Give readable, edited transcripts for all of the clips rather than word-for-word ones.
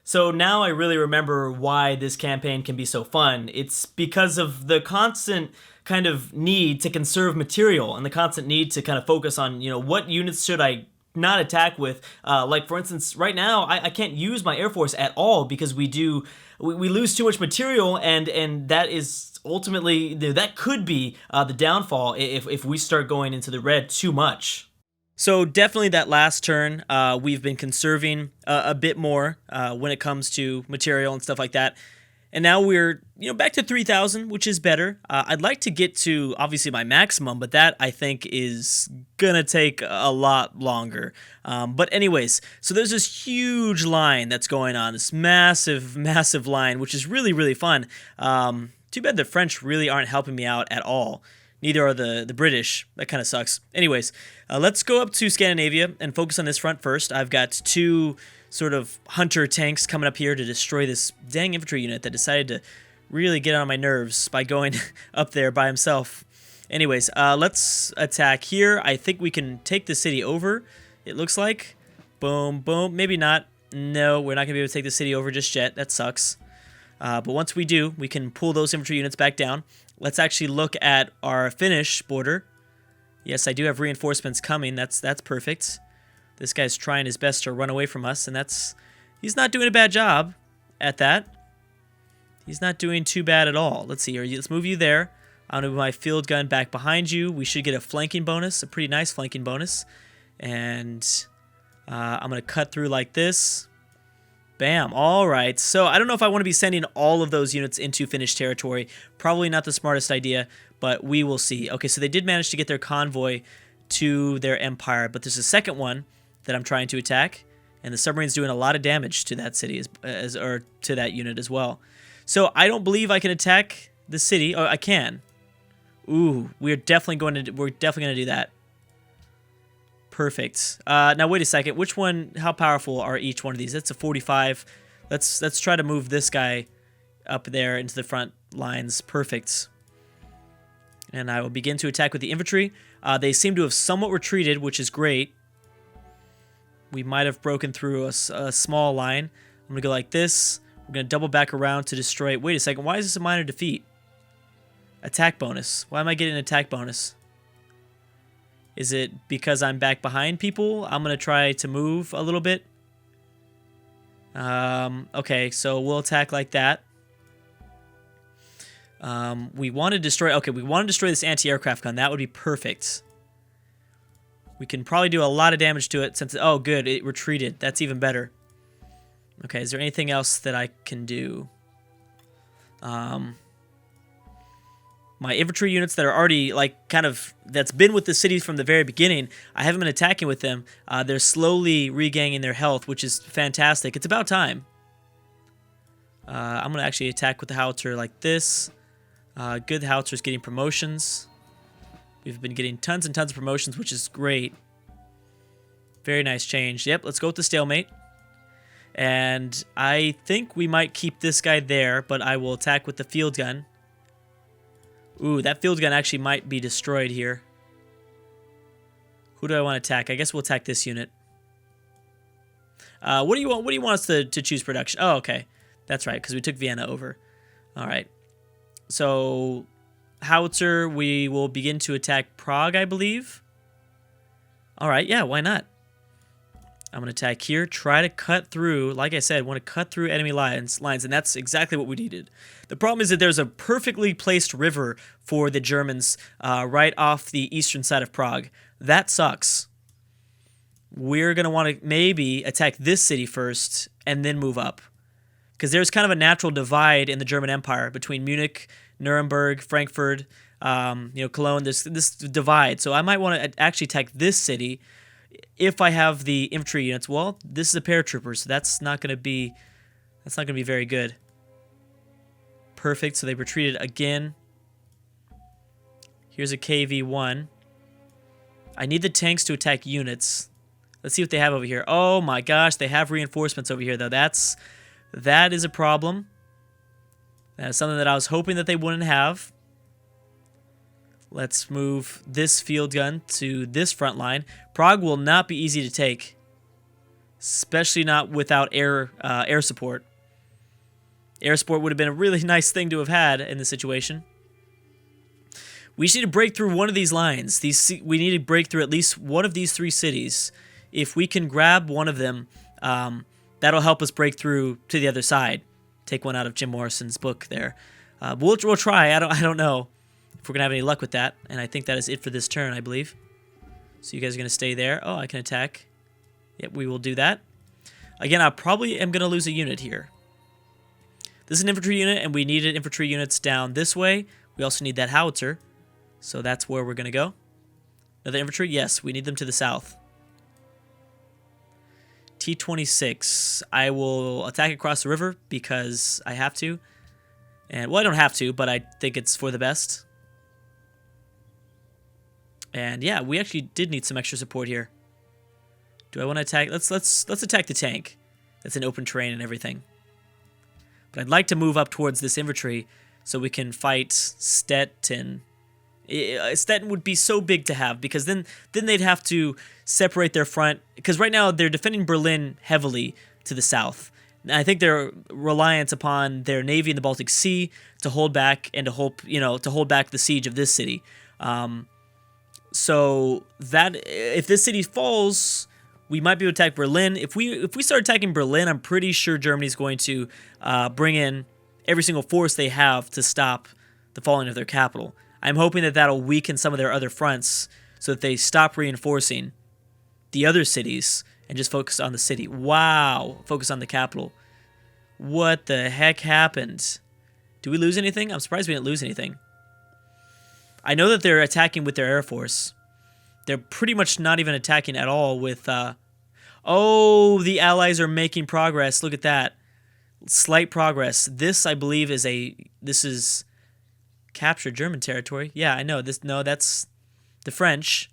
So now I really remember why this campaign can be so fun. It's because of the constant kind of need to conserve material and the constant need to kind of focus on, what units should I not attack with. Like for instance, right now I can't use my Air Force at all because we lose too much material, and that is ultimately that could be the downfall if we start going into the red too much. So definitely that last turn, we've been conserving a bit more when it comes to material and stuff like that. And now we're back to 3,000, which is better. I'd like to get to obviously my maximum, but that I think is gonna take a lot longer. But anyways, so there's this huge line that's going on, this massive, massive line, which is really, really fun. Too bad the French really aren't helping me out at all. Neither are the British. That kind of sucks. Anyways, let's go up to Scandinavia and focus on this front first. I've got two sort of hunter tanks coming up here to destroy this dang infantry unit that decided to really get on my nerves by going up there by himself. Anyways, let's attack here. I think we can take the city over, it looks like. Boom, boom. Maybe not. No, we're not going to be able to take the city over just yet. That sucks. But once we do, we can pull those infantry units back down. Let's actually look at our Finnish border. Yes, I do have reinforcements coming. That's perfect. This guy's trying his best to run away from us, and he's not doing a bad job at that. He's not doing too bad at all. Let's see here. Let's move you there. I'm going to move my field gun back behind you. We should get a flanking bonus, a pretty nice flanking bonus. And I'm going to cut through like this. Bam. All right. So I don't know if I want to be sending all of those units into Finnish territory. Probably not the smartest idea, but we will see. Okay, so they did manage to get their convoy to their empire, but there's a second one that I'm trying to attack, and the submarine's doing a lot of damage to that city or to that unit as well. So I don't believe I can attack the city. Oh, I can. Ooh, we're definitely going to do that. Perfect. Now wait a second. Which one? How powerful are each one of these? That's a 45. Let's try to move this guy up there into the front lines. Perfect. And I will begin to attack with the infantry. They seem to have somewhat retreated, which is great. We might have broken through a small line. I'm gonna go like this. We're gonna double back around to destroy. Wait a second. Why is this a minor defeat? Attack bonus. Why am I getting an attack bonus? Is it because I'm back behind people? I'm going to try to move a little bit. Okay, so we'll attack like that. We want to destroy... Okay, we want to destroy this anti-aircraft gun. That would be perfect. We can probably do a lot of damage to it since... Oh, good. It retreated. That's even better. Okay, is there anything else that I can do? My infantry units that are already, like, kind of, that's been with the cities from the very beginning, I haven't been attacking with them. They're slowly regaining their health, which is fantastic. It's about time. I'm going to actually attack with the howitzer like this. Good, the howitzer's getting promotions. We've been getting tons and tons of promotions, which is great. Very nice change. Yep, let's go with the stalemate. And I think we might keep this guy there, but I will attack with the field gun. Ooh, that field gun actually might be destroyed here. Who do I want to attack? I guess we'll attack this unit. What do you want? What do you want us to choose production? Oh, okay, that's right, because we took Vienna over. All right. So, howitzer, we will begin to attack Prague, I believe. All right, yeah, why not? I'm going to attack here, try to cut through, like I said, want to cut through enemy lines, and that's exactly what we needed. The problem is that there's a perfectly placed river for the Germans right off the eastern side of Prague. That sucks. We're going to want to maybe attack this city first and then move up. Because there's kind of a natural divide in the German Empire between Munich, Nuremberg, Frankfurt, Cologne. There's this divide. So I might want to actually attack this city if I have the infantry units. Well, this is a paratrooper, so that's not going to be very good. Perfect. So they retreated again. Here's a KV-1. I need the tanks to attack units. Let's see what they have over here. Oh my gosh, they have reinforcements over here though. That is a problem. That is something that I was hoping that they wouldn't have. Let's move this field gun to this front line. Prague will not be easy to take. especially not without air support. Air support would have been a really nice thing to have had in this situation. We just need to break through one of these lines. We need to break through at least one of these 3 cities. If we can grab one of them, that'll help us break through to the other side. Take one out of Jim Morrison's book there. We'll try. I don't know if we're gonna have any luck with that. And I think that is it for this turn, I believe. So you guys are gonna stay there. Oh, I can attack. Yep, we will do that. Again, I probably am gonna lose a unit here. This is an infantry unit, and we needed infantry units down this way. We also need that howitzer. So that's where we're going to go. Another infantry? Yes, we need them to the south. T-26. I will attack across the river because I have to. And, well, I don't have to, but I think it's for the best. And, yeah, we actually did need some extra support here. Do I want to attack? Let's attack the tank. That's in open terrain and everything. But I'd like to move up towards this infantry so we can fight Stettin. Stettin would be so big to have because then they'd have to separate their front because right now they're defending Berlin heavily to the south. And I think they're reliant upon their navy in the Baltic Sea to hold back and to hold back the siege of this city. So that if this city falls, we might be able to attack Berlin. If we start attacking Berlin, I'm pretty sure Germany's going to bring in every single force they have to stop the falling of their capital. I'm hoping that that'll weaken some of their other fronts so that they stop reinforcing the other cities and just focus on the city. Wow. Focus on the capital. What the heck happened? Did we lose anything? I'm surprised we didn't lose anything. I know that they're attacking with their air force. They're pretty much not even attacking at all with... Oh, the Allies are making progress. Look at that. Slight progress. This, I believe, this is captured German territory. Yeah, I know. No, that's the French.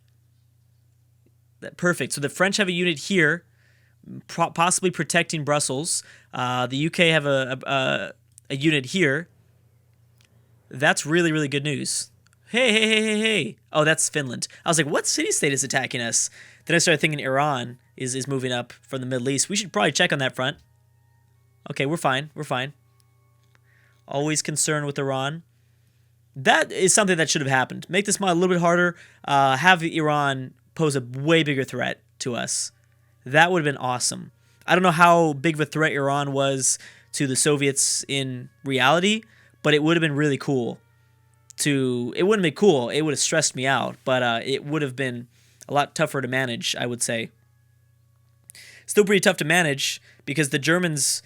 Perfect. So the French have a unit here, possibly protecting Brussels. The UK have a unit here. That's really, really good news. Hey. Oh, that's Finland. I was like, what city-state is attacking us? Then I started thinking Iran is moving up from the Middle East. We should probably check on that front. Okay, we're fine. Always concerned with Iran. That is something that should have happened. Make this mod a little bit harder. Have Iran pose a way bigger threat to us. That would have been awesome. I don't know how big of a threat Iran was to the Soviets in reality, but it would have been really cool. It wouldn't be cool. It would have stressed me out, but it would have been a lot tougher to manage, I would say. Still pretty tough to manage because the Germans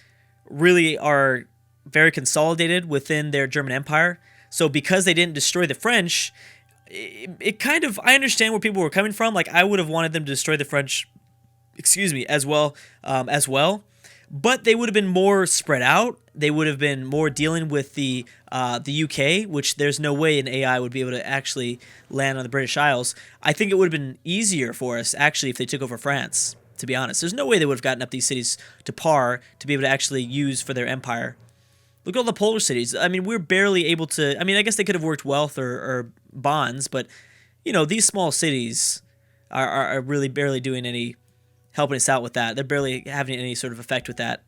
really are very consolidated within their German Empire. So because they didn't destroy the French, it kind of, I understand where people were coming from. Like, I would have wanted them to destroy the French, as well. But they would have been more spread out. They would have been more dealing with the UK, which there's no way an AI would be able to actually land on the British Isles. I think it would have been easier for us, actually, if they took over France, to be honest. There's no way they would have gotten up these cities to par to be able to actually use for their empire. Look at all the Polish cities. I mean, we're barely able to... I mean, I guess they could have worked wealth or bonds, but, you know, these small cities are really barely doing any... helping us out with that. They're barely having any sort of effect with that.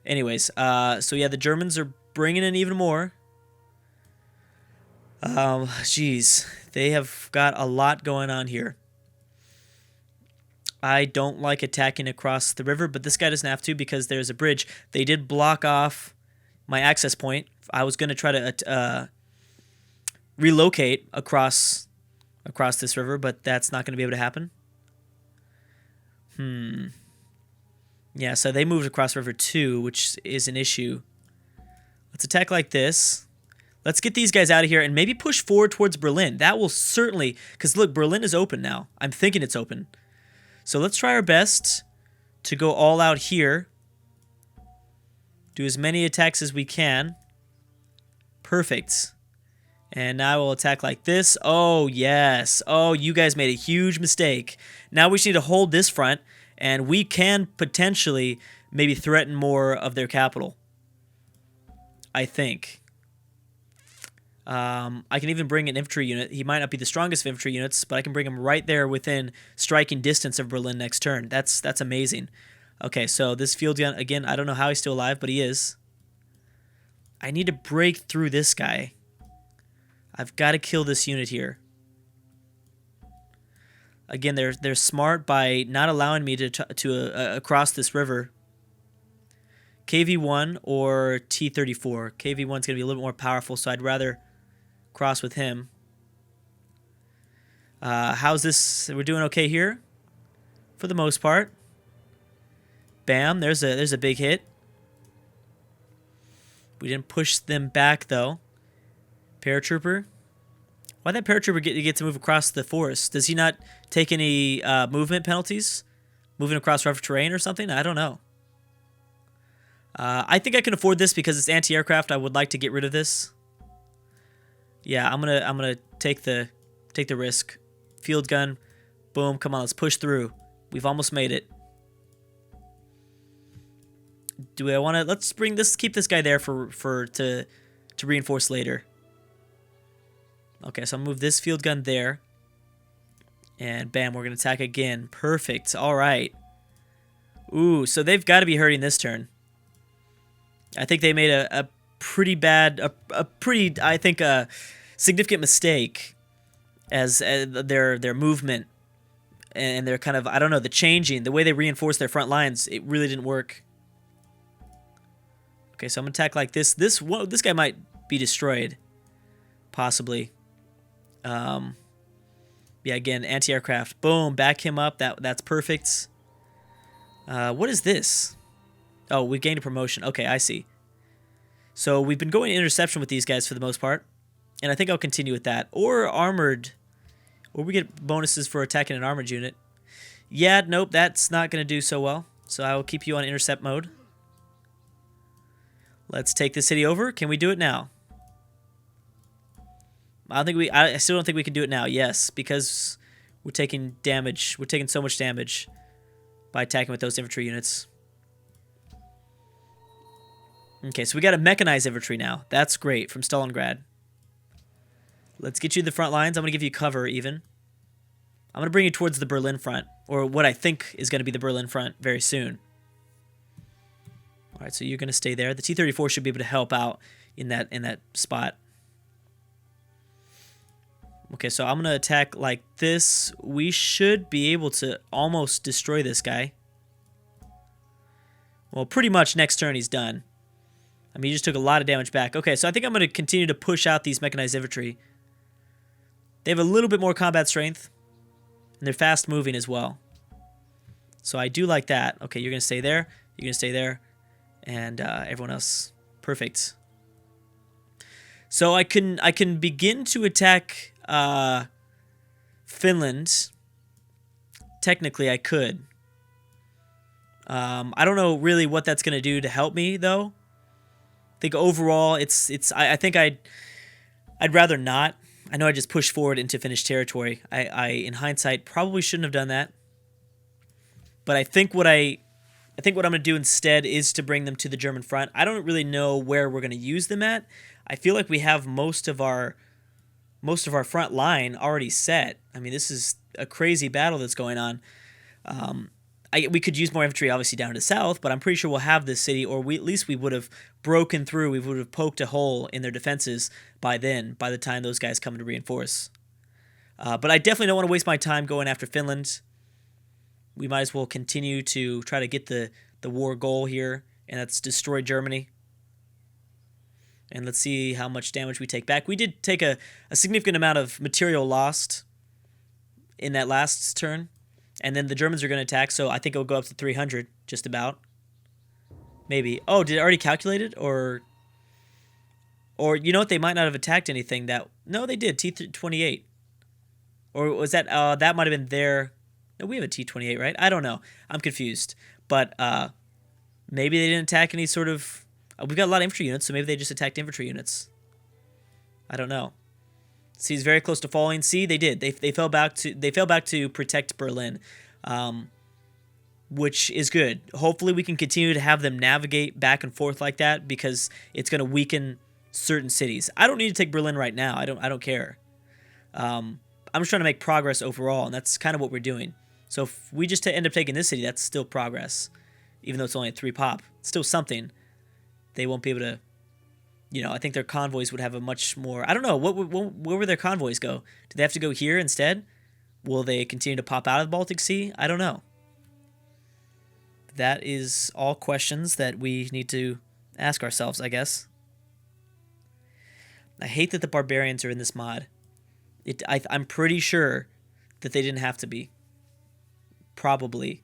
Anyways, so yeah, the Germans are bringing in even more. Geez, they have got a lot going on here. I don't like attacking across the river, but this guy doesn't have to because there's a bridge. They did block off my access point. I was going to try to relocate across this river, but that's not going to be able to happen. Yeah, so they moved across river too, which is an issue. Let's attack like this. Let's get these guys out of here and maybe push forward towards Berlin. That will certainly... because look, Berlin is open now. I'm thinking it's open. So let's try our best to go all out here. Do as many attacks as we can. Perfect. And now we'll attack like this. Oh, yes. Oh, you guys made a huge mistake. Now we just need to hold this front, and we can potentially maybe threaten more of their capital. I think. I can even bring an infantry unit. He might not be the strongest of infantry units, but I can bring him right there within striking distance of Berlin next turn. That's amazing. Okay, so this field gun, again, I don't know how he's still alive, but he is. I need to break through this guy. I've got to kill this unit here. Again, they're smart by not allowing me to cross this river. KV1 or T-34. KV1's going to be a little bit more powerful, so I'd rather cross with him. How's this? We're doing okay here, for the most part. Bam! There's a big hit. We didn't push them back though. Paratrooper. Why'd that paratrooper get to move across the forest? Does he not take any movement penalties? Moving across rough terrain or something? I don't know. I think I can afford this because it's anti-aircraft. I would like to get rid of this. Yeah, I'm gonna take the risk. Field gun. Boom. Come on, let's push through. We've almost made it. Do I want to? Let's bring this. Keep this guy there to reinforce later. Okay, so I'll move this field gun there. And bam, we're gonna attack again. Perfect. All right. Ooh, so they've got to be hurting this turn. I think they made a pretty bad, I think a significant mistake as their movement and their kind of, I don't know, the way they reinforced their front lines. It really didn't work. Okay, so I'm gonna attack like this. This guy might be destroyed, possibly. Yeah, again, anti-aircraft. Boom, back him up. That's perfect. What is this? Oh, we gained a promotion. Okay, I see. So we've been going interception with these guys for the most part, and I think I'll continue with that. Or armored, or we get bonuses for attacking an armored unit. Yeah, nope, that's not going to do so well. So I will keep you on intercept mode. Let's take the city over. Can we do it now? I still don't think we can do it now. Yes, because we're taking damage. We're taking so much damage by attacking with those infantry units. Okay, so we got a mechanized infantry now. That's great from Stalingrad. Let's get you to the front lines. I'm going to give you cover even. I'm going to bring you towards the Berlin front, or what I think is going to be the Berlin front very soon. All right, so you're going to stay there. The T-34 should be able to help out in that spot. Okay, so I'm going to attack like this. We should be able to almost destroy this guy. Well, pretty much next turn he's done. I mean, he just took a lot of damage back. Okay, so I think I'm going to continue to push out these mechanized infantry. They have a little bit more combat strength, and they're fast-moving as well. So I do like that. Okay, you're going to stay there. You're going to stay there. And everyone else, perfect. So I can begin to attack Finland. Technically, I could. I don't know really what that's going to do to help me, though. I think overall, I think I'd rather not. I know I just pushed forward into Finnish territory. I in hindsight probably shouldn't have done that. But I think what I'm going to do instead is to bring them to the German front. I don't really know where we're going to use them at. I feel like we have most of our front line already set. I mean, this is a crazy battle that's going on. We could use more infantry, obviously, down to the south, but I'm pretty sure we'll have this city, or at least we would have broken through. We would have poked a hole in their defenses by the time those guys come to reinforce. But I definitely don't want to waste my time going after Finland. We might as well continue to try to get the war goal here, and that's destroy Germany. And let's see how much damage we take back. We did take a significant amount of material lost in that last turn. And then the Germans are going to attack, so I think it'll go up to 300, just about. Maybe. Oh, did it already calculate it? Or you know what? They might not have attacked anything that... No, they did. T-28. Or was that... that might have been their... No, we have a T-28, right? I don't know. I'm confused. But maybe they didn't attack any sort of... we've got a lot of infantry units, so maybe they just attacked infantry units. I don't know. See, he's very close to falling. See, they did. They fell back to protect Berlin, which is good. Hopefully, we can continue to have them navigate back and forth like that because it's going to weaken certain cities. I don't need to take Berlin right now. I don't care. I'm just trying to make progress overall, and that's kind of what we're doing. So if we just end up taking this city, that's still progress. Even though it's only at 3 pop. It's still something. They won't be able to... I think their convoys would have a much more... I don't know. Where would their convoys go? Do they have to go here instead? Will they continue to pop out of the Baltic Sea? I don't know. That is all questions that we need to ask ourselves, I guess. I hate that the barbarians are in this mod. I'm pretty sure that they didn't have to be. Probably.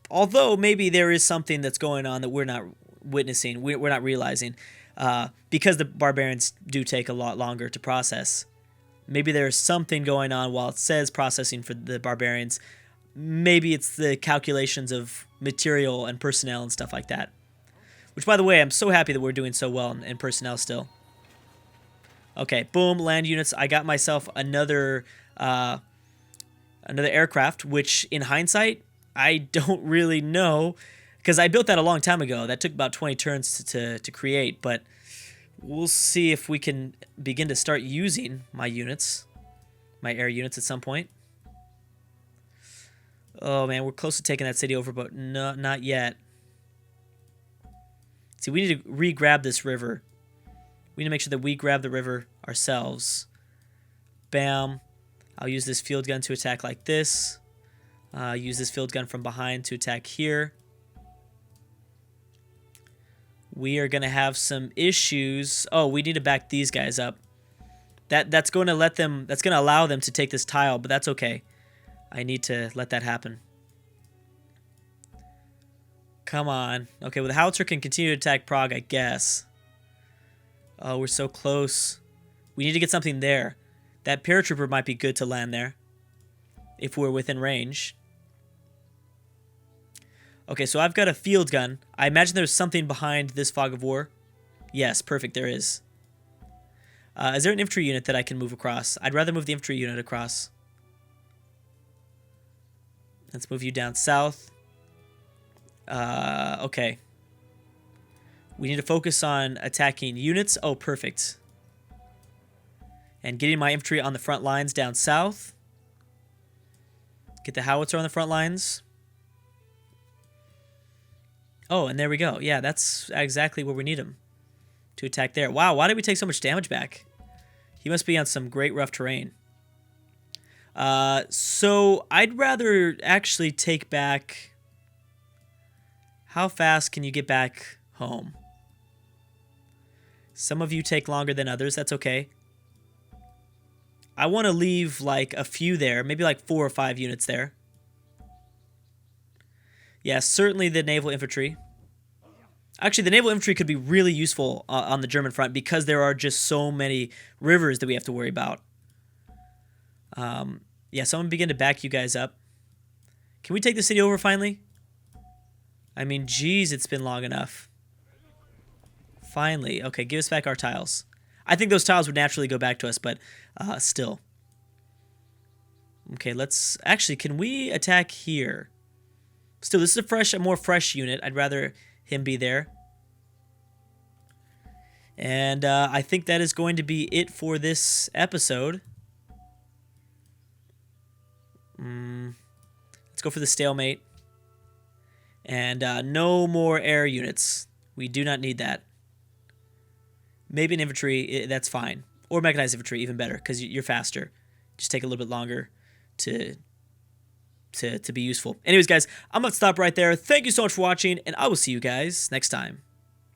Although maybe there is something that's going on that we're not witnessing, we're not realizing, because the barbarians do take a lot longer to process. Maybe there's something going on while it says processing for the barbarians. Maybe it's the calculations of material and personnel and stuff like that. Which, by the way, I'm so happy that we're doing so well in personnel still. Okay, boom, land units. I got myself another aircraft, which in hindsight, I don't really know, because I built that a long time ago. That took about 20 turns to create, but we'll see if we can begin to start using my units, my air units at some point. Oh man, we're close to taking that city over, but no, not yet. See, we need to re-grab this river. We need to make sure that we grab the river ourselves. Bam. I'll use this field gun to attack like this. Use this field gun from behind to attack here. We are going to have some issues. Oh, we need to back these guys up. That's going to let them... That's going to allow them to take this tile, but that's okay. I need to let that happen. Come on. Okay, well, the howitzer can continue to attack Prague, I guess. Oh, we're so close. We need to get something there. That paratrooper might be good to land there, if we're within range. Okay, so I've got a field gun. I imagine there's something behind this fog of war. Yes, perfect, there is. Is there an infantry unit that I can move across? I'd rather move the infantry unit across. Let's move you down south. Okay. We need to focus on attacking units. Oh, perfect. And getting my infantry on the front lines down south. Get the howitzer on the front lines. Oh, and there we go. Yeah, that's exactly where we need him to attack there. Wow, why did we take so much damage back? He must be on some great rough terrain. So I'd rather actually take back... How fast can you get back home? Some of you take longer than others. That's okay. I want to leave like a few there. Maybe like 4 or 5 units there. Yeah, certainly the naval infantry. Actually, the naval infantry could be really useful on the German front because there are just so many rivers that we have to worry about. Yeah, so I'm going to begin to back you guys up. Can we take the city over finally? I mean, geez, it's been long enough. Finally. Okay, give us back our tiles. I think those tiles would naturally go back to us, but still. Okay, let's... Actually, can we attack here? Still, this is a more fresh unit. I'd rather him be there. And I think that is going to be it for this episode. Let's go for the stalemate. And no more air units. We do not need that. Maybe an infantry, that's fine. Or mechanized infantry, even better, because you're faster. Just take a little bit longer to be useful. Anyways, guys, I'm going to stop right there. Thank you so much for watching, and I will see you guys next time.